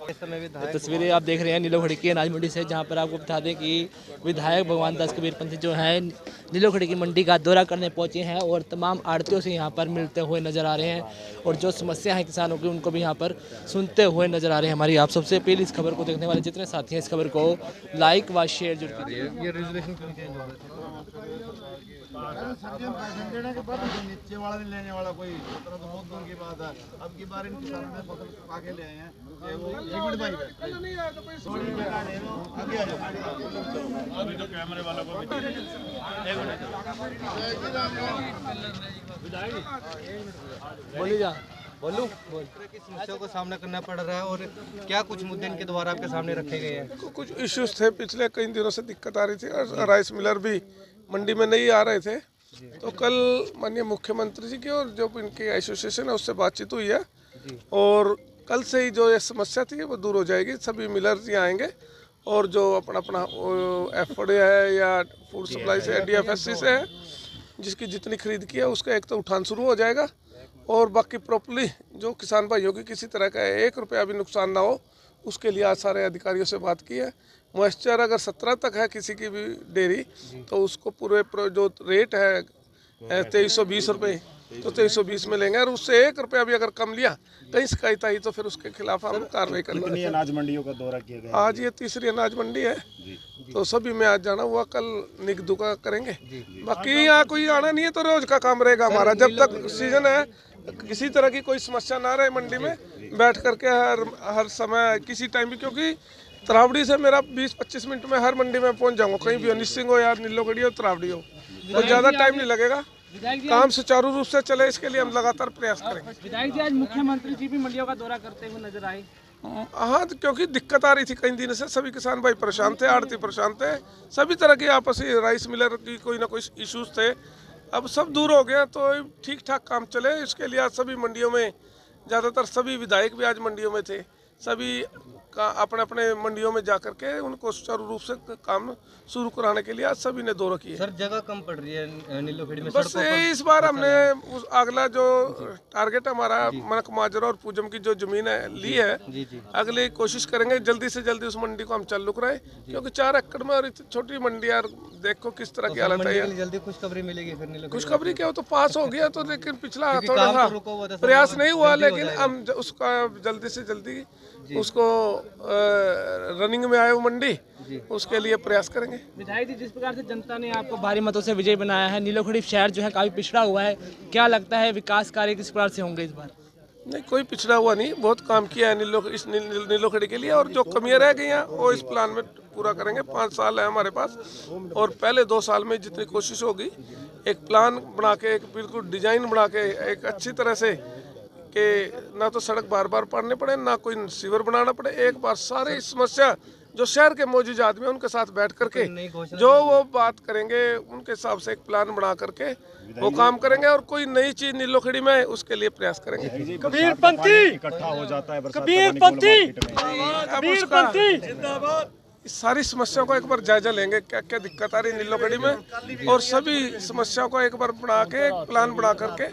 तस्वीरें आप देख रहे हैं नीलोखड़ी की अनाज मंडी से, जहां पर आपको बता दें कि विधायक भगवान दास कबीर पंथी जो है नीलोखड़ी की मंडी का दौरा करने पहुंचे हैं और तमाम आड़तियों से यहां पर मिलते हुए नजर आ रहे हैं और जो समस्या है किसानों की उनको भी यहां पर सुनते हुए नजर आ रहे हैं। हमारी आप सबसे अपील, इस खबर को देखने वाले जितने साथी हैं इस खबर को लाइक व शेयर जरूर कीजिए। के बाद नीचे वाला नहीं लेने वाला कोई, तो बहुत दूर की बात है। अब की बार इन किसानों ने फसल पका के ले आए हैं। वो एक मिनट भाई, आगे आ जाओ। अभी तो कैमरे वाला को बोली जा बोलूं की समस्याओं का सामना करना पड़ रहा है और क्या कुछ मुद्दे इनके द्वारा आपके सामने रखे गए हैं? कुछ इश्यूज थे, पिछले कई दिनों से दिक्कत आ रही थी और राइस मिलर भी मंडी में नहीं आ रहे थे। तो कल माननीय मुख्यमंत्री जी की और जो इनकी एसोसिएशन है उससे बातचीत हुई है और कल से ही जो ये समस्या थी वो दूर हो जाएगी। सभी मिलर्स ही आएंगे और जो अपना अपना एफडी है या फूड सप्लाई से DFSC से है, जिसकी जितनी खरीद की है उसका एक तो उठान शुरू हो जाएगा और बाकी प्रॉपर्ली जो किसान भाइयों की किसी तरह का 1 रुपया भी नुकसान ना हो उसके लिए आज सारे अधिकारियों से बात की है। मॉइस्चर अगर 17 तक है किसी की भी डेयरी तो उसको पूरे जो रेट है 2320 रुपये, तो 2320 में लेंगे और उससे 1 रुपया भी अगर कम लिया कहीं शिकायत आई तो फिर उसके खिलाफ हम कार्रवाई करेंगे। कितनी अनाज मंडियों का दौरा किया गया? आज ये तीसरी अनाज मंडी है तो सभी में आज जाना हुआ, कल निगदू का करेंगे। बाकी यहाँ कोई आना नहीं है तो रोज का काम रहेगा हमारा। जब तक सीजन है किसी तरह की कोई समस्या ना रहे मंडी में, बैठ करके हर समय किसी टाइम भी, क्योंकि तरावड़ी से मेरा 20-25 मिनट में हर मंडी में पहुंच जाऊंगा, कहीं भी हो, निसिंग हो या नीलोखड़ी हो, तरावड़ी हो, तो ज़्यादा टाइम नहीं लगेगा। काम सुचारू रूप से चले इसके लिए हम लगातार प्रयास करेंगे। विधायक जी, आज मुख्यमंत्री जी भी मंडियों का दौरा करते हुए नजर आए। हाँ, क्योंकि दिक्कत आ रही थी कई दिन से, सभी किसान भाई परेशान थे, आड़ती परेशान थे, सभी तरह की आपसी राइस मिलर की कोई ना कोई इश्यूज थे। अब सब दूर हो गया तो ठीक ठाक काम चले। इसके लिए आज सभी मंडियों में, ज़्यादातर सभी विधायक भी आज मंडियों में थे, सभी का अपने अपने मंडियों में जा करके उनको सुचारू रूप से काम शुरू कराने के लिए आज सभी ने दौरा किया। सर, जगह कम पड़ रही है नीलोखड़ी में? बस इस बार हमने अगला जो टारगेट हमारा मनक माजरा और पूजम की जो जमीन है ली है, अगली कोशिश करेंगे जल्दी से जल्दी उस मंडी को हम चालू कराएं, क्योंकि 4 एकड़ में और छोटी मंडी यार देखो किस तरह की हालत है। जल्दी खुशखबरी मिलेगी फिर नीलोखड़ी? खुशखबरी क्या हो, तो पास हो गया तो, लेकिन पिछला थोड़ा सा प्रयास नहीं हुआ, लेकिन हम उसका जल्दी से जल्दी उसको रनिंग में आए वो मंडी, उसके लिए प्रयास करेंगे। विधायक जी, जिस प्रकार से जनता ने आपको भारी मतों से विजय बनाया है, नीलोखड़ी शहर जो है काफी पिछड़ा हुआ है, क्या लगता है विकास कार्य किस प्रकार से होंगे इस बार? नहीं, कोई पिछड़ा हुआ नहीं, बहुत काम किया है नीलोखड़ी के लिए और जो कमियां रह गई हैं वो इस प्लान में पूरा करेंगे। 5 साल है हमारे पास और पहले 2 साल में जितनी कोशिश होगी एक प्लान बना के, एक बिल्कुल डिजाइन बना के, एक अच्छी तरह से कि ना तो सड़क बार बार पड़ने पड़े, ना कोई सीवर बनाना पड़े, एक बार सारी समस्या जो शहर के मौजूद आदमी उनके साथ बैठ करके जो वो बात करेंगे उनके हिसाब से एक प्लान बना करके वो काम करेंगे और कोई नई चीज नीलोखड़ी में उसके लिए प्रयास करेंगे। कबीरपंथी इकट्ठा हो जाता है, कबीरपंथी जिंदाबाद। इस सारी समस्याओं को एक बार जायजा लेंगे, क्या क्या दिक्कत आ रही है नीलोखड़ी में, और सभी समस्याओं को एक बार बना के, एक प्लान बना करके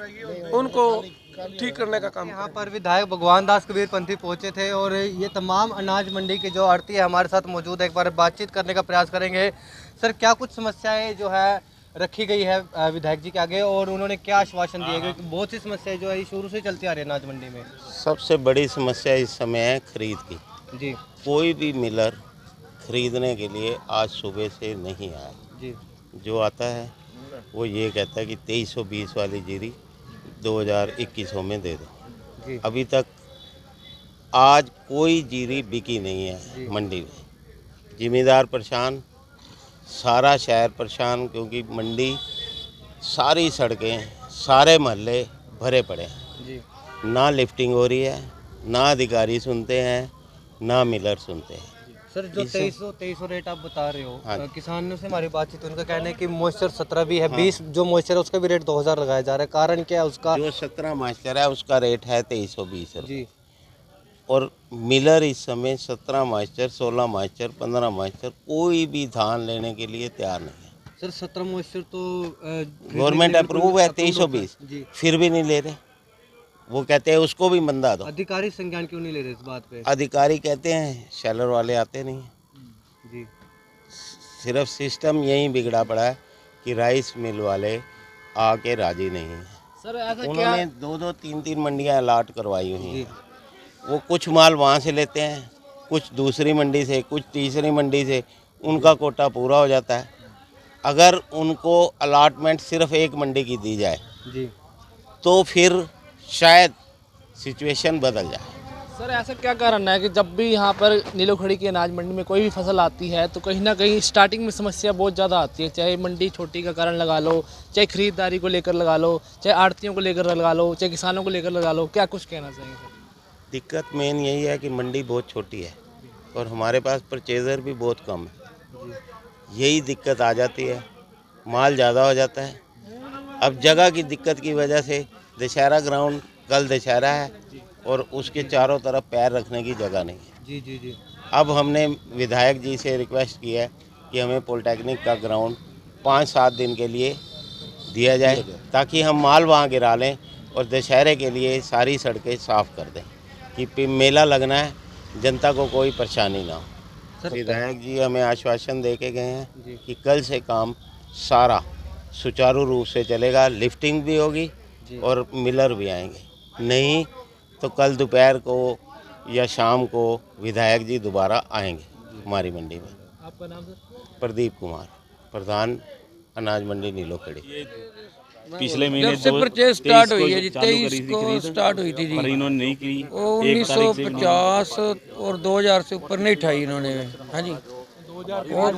उनको ठीक करने का काम। यहाँ पर विधायक भगवान दास कबीर पंथी पहुंचे थे और ये तमाम अनाज मंडी की जो आड़ती है हमारे साथ मौजूद है, एक बार बातचीत करने का प्रयास करेंगे। सर, क्या कुछ समस्याएं जो है रखी गई है विधायक जी के आगे और उन्होंने क्या आश्वासन दिए? क्योंकि बहुत सी समस्याएं जो है शुरू से चलती आ रही है अनाज मंडी में। सबसे बड़ी समस्या इस समय है खरीद की जी। कोई भी मिलर खरीदने के लिए आज सुबह से नहीं आया जी। जो आता है वो ये कहता है कि 2320 वाली जीरी 2021 में दे दो। अभी तक आज कोई जीरी बिकी नहीं है मंडी में। जिम्मेदार परेशान, सारा शहर परेशान, क्योंकि मंडी सारी सड़कें, सारे मोहल्ले भरे पड़े हैं। ना लिफ्टिंग हो रही है, ना अधिकारी सुनते हैं, ना मिलर सुनते हैं। सर, जो 2300 रेट आप बता रहे हो, किसानों से हमारी बातचीत, उनका कहना है कि मॉइस्चर 17 भी है, 20 जो मॉइस्चर है उसका भी रेट 2000 लगाया जा रहा है। कारण क्या है उसका? जो 17 मॉइस्चर है उसका रेट है 2320 जी। और मिलर इस समय 17 मॉइस्चर, 16 मॉइस्चर, 15 मॉइस्चर कोई भी धान लेने के लिए तैयार नहीं है। सर, 17 मॉइस्चर तो गवर्नमेंट अप्रूव है 2320, फिर भी नहीं ले रहे। वो कहते हैं उसको भी मंदा दो। अधिकारी संज्ञान क्यों नहीं ले रहे इस बात पे? अधिकारी कहते हैं शेलर वाले आते नहीं हैं। जी सिर्फ सिस्टम यही बिगड़ा पड़ा है कि राइस मिल वाले आके राजी नहीं हैं। सर ऐसा क्या उन्होंने 2-2 3-3 मंडियां अलाट करवाई हुई हैं। वो कुछ माल वहाँ से लेते हैं, कुछ दूसरी मंडी से, कुछ तीसरी मंडी से, उनका कोटा पूरा हो जाता है। अगर उनको अलाटमेंट सिर्फ एक मंडी की दी जाए जी तो फिर शायद सिचुएशन बदल जाए। सर ऐसा क्या कारण है कि जब भी यहाँ पर नीलोखड़ी की अनाज मंडी में कोई भी फसल आती है तो कहीं ना कहीं स्टार्टिंग में समस्या बहुत ज़्यादा आती है, चाहे मंडी छोटी का कारण लगा लो, चाहे खरीदारी को लेकर लगा लो, चाहे आड़तियों को लेकर लगा लो, चाहे किसानों को लेकर लगा लो, क्या कुछ कहना चाहिए सर? दिक्कत मेन यही है कि मंडी बहुत छोटी है और हमारे पास परचेज़र भी बहुत कम है। यही दिक्कत आ जाती है, माल ज़्यादा हो जाता है। अब जगह की दिक्कत की वजह से दशहरा ग्राउंड, कल दशहरा है और उसके चारों तरफ पैर रखने की जगह नहीं है। जी जी जी अब हमने विधायक जी से रिक्वेस्ट की है कि हमें पॉलिटेक्निक का ग्राउंड 5-7 दिन के लिए दिया जाए ताकि हम माल वहाँ गिरा लें और दशहरे के लिए सारी सड़कें साफ़ कर दें कि मेला लगना है, जनता को कोई परेशानी ना हो। विधायक जी हमें आश्वासन दे के गए हैं कि कल से काम सारा सुचारू रूप से चलेगा, लिफ्टिंग भी होगी और मिलर भी आएंगे। नहीं तो कल दोपहर को या शाम को विधायक जी दोबारा आएंगे हमारी मंडी में। आपका नाम सर? प्रदीप कुमार, प्रधान अनाज मंडी नीलोखड़ी। पिछले महीने जब से परचेज स्टार्ट हुई है जी, 23 को स्टार्ट हुई थी जी, पर इन्होंने नहीं की। वो 1950 और 2000 से ऊपर नहीं उठाई इन्होंने। हाँ जी, 2000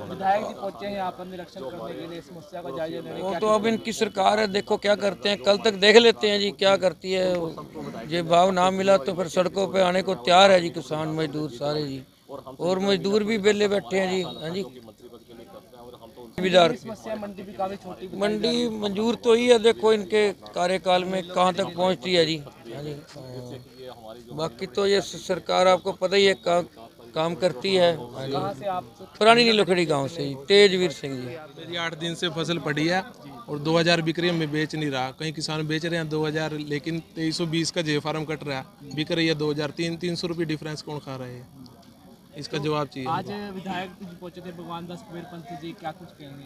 विधायक जी पहुंचे हैं यहाँ पर निरीक्षण करने के लिए, समस्या का जायजा लेने। वो तो अब इनकी सरकार है, देखो क्या करते हैं, कल तक देख लेते हैं जी क्या करती है। ये भाव ना मिला तो फिर सड़कों पे आने को तैयार है जी किसान मजदूर सारे जी, और मजदूर भी बेले बैठे हैं जी। हाँ जी, समस्या मंडी भी काफी छोटी मंडी मंजूर तो ही है, देखो इनके कार्यकाल में कहाँ तक पहुँचती है जी। हाँ जी, बाकी तो ये सरकार आपको पता ही है काम करती है। हाँ जी, पुरानी नीलोखड़ी गांव से जी, तेजवीर सिंह जी। मेरी 8 दिन से फसल पड़ी है और 2000 बिक रही है, मैं बेच नहीं रहा। कहीं किसान बेच रहे हैं 2000, लेकिन 2320 का जे फार्म कट रहा है, बिक रही है 2000। 300 रुपये डिफरेंस कौन खा रहे हैं? इसका जवाब चाहिए। आज विधायक जी पहुंचे थे भगवान दास कुबेर पंथी जी, क्या कुछ कहेंगे?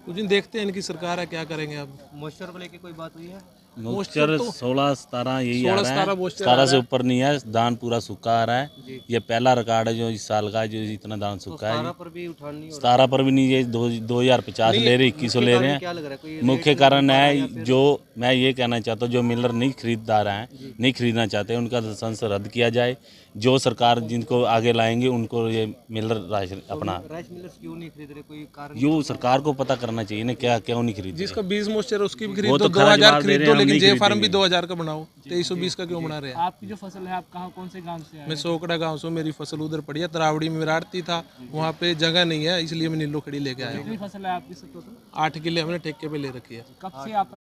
कुछ दिन देखते हैं इनकी सरकार है क्या करेंगे। अब मॉइस्चर को लेके कोई बात हुई है? मॉइस्चर 16-17 यही आ रहा 16-17 है, मॉइस्चर 17 से ऊपर नहीं है। धान पूरा सूखा आ रहा है। ये पहला रिकॉर्ड है जो इस साल का है, जो इतना धान सूखा है। 17 पर भी उठानी 17 पर भी नहीं, ये 2050 ले रहे, 2100 ले रहे क्या हैं। लग रहा है? कोई मुख्य कारण है जो मैं ये कहना चाहता हूँ, जो मिलर नहीं खरीददार हैं, नहीं खरीदना चाहते, उनका लाइसेंस रद्द किया जाए। जो सरकार जिनको आगे लाएंगे उनको ये मिलर राशन अपना राइस मिलर्स क्यों नहीं खरीद रहे? कोई कारण? यो सरकार को पता करना चाहिए ना, क्या क्यों नहीं खरीद रहे। जिसका 20 मॉइस्चर उसकी भी खरीद वो दो, तो खरा 2000 जवाब दे खरीद रहे दो, हैं, हम लेकिन नहीं जे फार्म भी खरीदेंगे। 2000 का बनाओ। 2320 का क्यों बना रहे हैं? आपकी जो फसल है, आप कहाँ, कौन से गांव से आए? मैं सोकड़ा गांव से हूँ, मेरी फसल उधर पड़ी है, तरावड़ी में विराटती था, वहाँ पे जगह नहीं है, इसलिए मैं नीलोखड़ी लेके आया हूँ। कितनी फसल है आपकी सब टोटल? 8 किले हमने ठेके पे ले रखी है। कब से आप